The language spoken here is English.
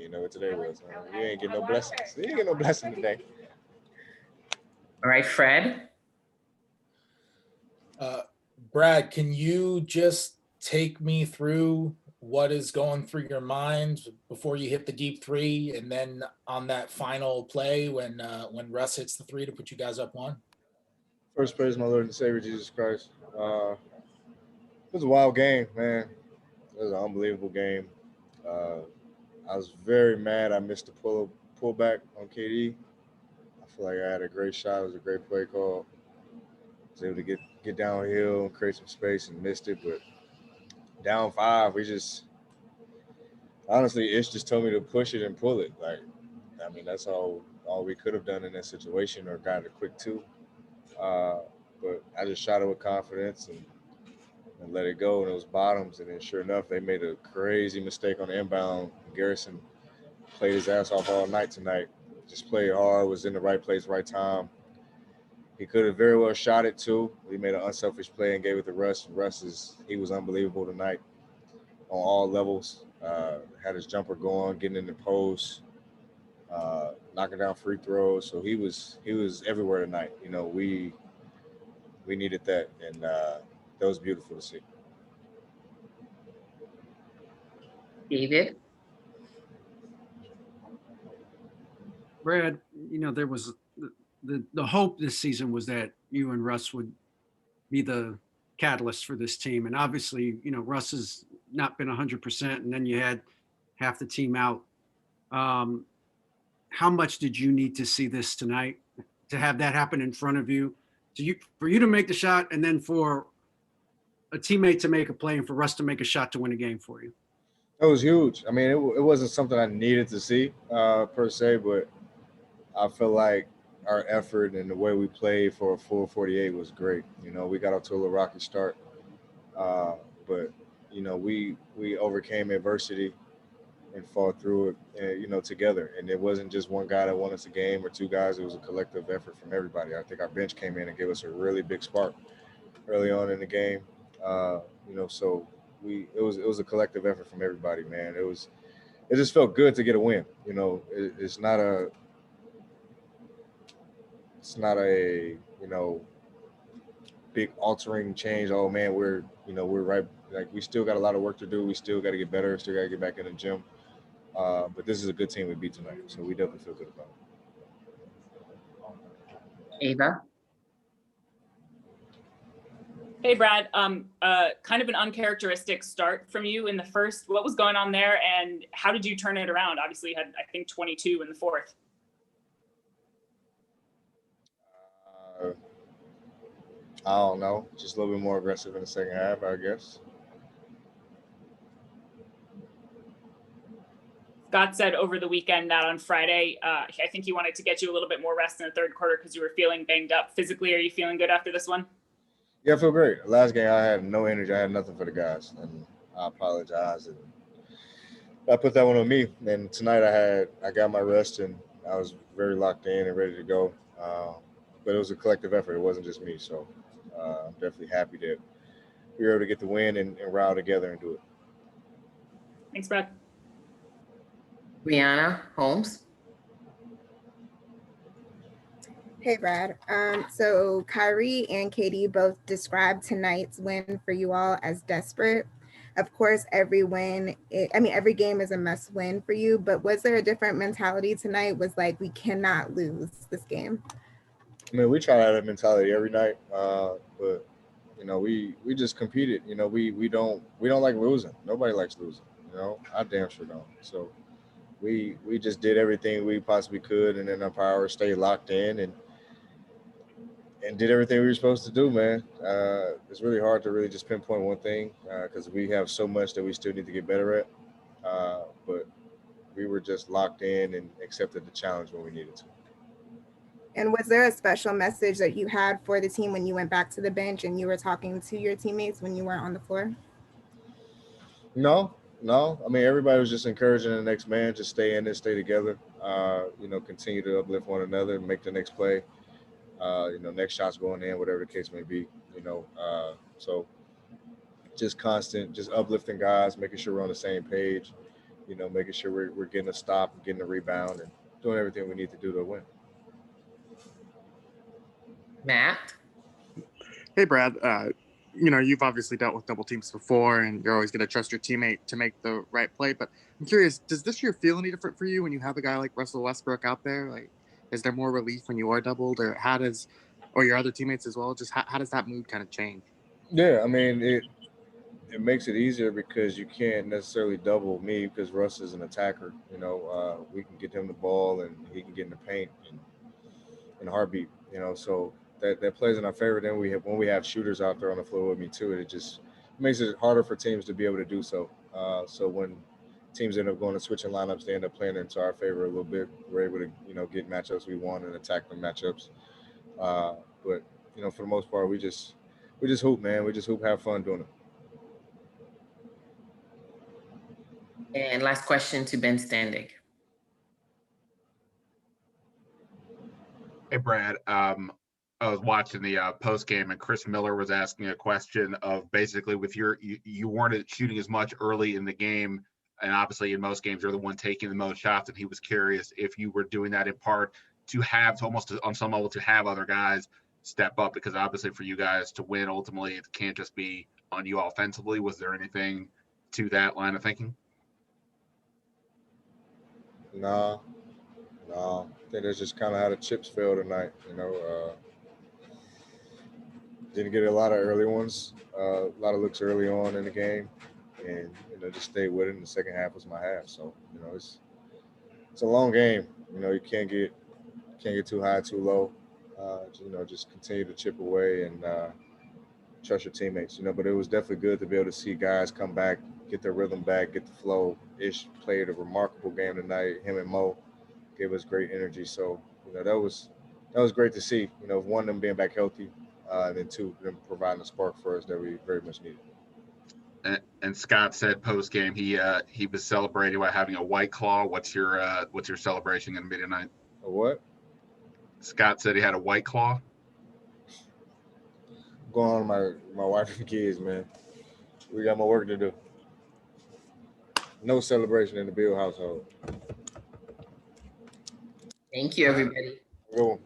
You know what today was. You ain't get no blessings. You ain't get no blessing today. All right, Fred. Brad, can you just take me through what is going through your mind before you hit the deep three, and then on that final play when Russ hits the three to put you guys up one? First, praise my Lord and Savior Jesus Christ. It was a wild game, man. It was an unbelievable game. I was very mad I missed the pullback on KD. I feel like I had a great shot. It was a great play call. I was able to get downhill and create some space and missed it. But down 5, we just honestly, Ish just told me to push it and pull it. Like, I mean, that's all we could have done in that situation, or got a quick 2. But I just shot it with confidence and let it go, and it was bottoms. And then sure enough, they made a crazy mistake on the inbound. Garrison played his ass off all night tonight. Just played hard, was in the right place, right time. He could have very well shot it too. He made an unselfish play and gave it to Russ. He was unbelievable tonight on all levels. Had his jumper going, getting in the post, knocking down free throws. So he was everywhere tonight. You know, we needed that, and that was beautiful to see. David. Brad, you know, there was the hope this season was that you and Russ would be the catalyst for this team. And obviously, you know, Russ has not been 100%, and then you had half the team out. How much did you need to see this tonight to have that happen in front of you, for you to make the shot, and then for a teammate to make a play and for Russ to make a shot to win a game for you? That was huge. I mean, it wasn't something I needed to see per se, but I feel like our effort and the way we played for a full 48 was great. You know, we got off to a little rocky start, but you know, we overcame adversity and fought through it, you know, together. And it wasn't just one guy that won us a game or 2 guys. It was a collective effort from everybody. I think our bench came in and gave us a really big spark early on in the game. You know, so it was a collective effort from everybody, man. It just felt good to get a win. You know, it's not a you know, big altering change. Oh man, we're right. Like, we still got a lot of work to do. We still got to get better. Still got to get back in the gym. But this is a good team we beat tonight, so we definitely feel good about it. Ava. Hey, Brad. Kind of an uncharacteristic start from you in the first. What was going on there, and how did you turn it around? Obviously, you had, I think, 22 in the fourth. I don't know. Just a little bit more aggressive in the second half, I guess. Scott said over the weekend that on Friday, I think he wanted to get you a little bit more rest in the third quarter because you were feeling banged up. Physically, are you feeling good after this one? Yeah, I feel great. Last game, I had no energy. I had nothing for the guys, and I apologize. And I put that one on me. And tonight, I got my rest, and I was very locked in and ready to go. But it was a collective effort. It wasn't just me. So I'm definitely happy that we were able to get the win and rally together and do it. Thanks, Brad. Brianna Holmes. Hey, Brad. So Kyrie and Katie both described tonight's win for you all as desperate. Of course, every game is a must win for you, but was there a different mentality tonight? Was like, we cannot lose this game? I mean, we try to have that mentality every night, but you know, we just competed. You know, we don't like losing. Nobody likes losing. You know, I damn sure don't. So we just did everything we possibly could, and in our power, stayed locked in and did everything we were supposed to do, man. It's really hard to really just pinpoint one thing because we have so much that we still need to get better at. But we were just locked in and accepted the challenge when we needed to. And was there a special message that you had for the team when you went back to the bench and you were talking to your teammates when you weren't on the floor? No. I mean, everybody was just encouraging the next man to stay in and stay together. You know, continue to uplift one another and make the next play. You know, next shot's going in, whatever the case may be. You know, so just constant, just uplifting guys, making sure we're on the same page, making sure we're getting a stop, getting a rebound, and doing everything we need to do to win. Matt? Hey, Brad. You've obviously dealt with double teams before, and you're always going to trust your teammate to make the right play. But I'm curious, does this year feel any different for you when you have a guy like Russell Westbrook out there? Like, is there more relief when you are doubled, or your other teammates as well? Just how does that mood kind of change? Yeah, I mean it makes it easier because you can't necessarily double me because Russ is an attacker. We can get him the ball and he can get in the paint in a heartbeat. So that plays in our favor. Then when we have shooters out there on the floor with me too, it just makes it harder for teams to be able to do so. So when teams end up going to switching lineups, they end up playing into our favor a little bit. We're able to get matchups we want and attack the matchups. But for the most part, we just hoop, man. We just hoop, have fun doing it. And last question to Ben Standig. Hey, Brad. I was watching the post game, and Chris Miller was asking a question of basically with you weren't shooting as much early in the game, and obviously in most games you're the one taking the most shots, and he was curious if you were doing that in part to have almost on some level to have other guys step up, because obviously for you guys to win ultimately it can't just be on you offensively. Was there anything to that line of thinking? No. I think that's just kind of how the chips fell tonight. Didn't get a lot of early ones, a lot of looks early on in the game, and just stayed with it. And the second half was my half. So it's a long game. You can't get too high, too low. Just continue to chip away and trust your teammates. But it was definitely good to be able to see guys come back, get their rhythm back, get the flow. Ish played a remarkable game tonight. Him and Mo gave us great energy. So that was great to see. One of them being back healthy, and then two them providing a spark for us that we very much needed. And Scott said post game he was celebrating by having a White Claw. What's your celebration going to be tonight? A what? Scott said he had a White Claw. Going on my wife and kids, man. We got more work to do. No celebration in the Beal household. Thank you, everybody. Go.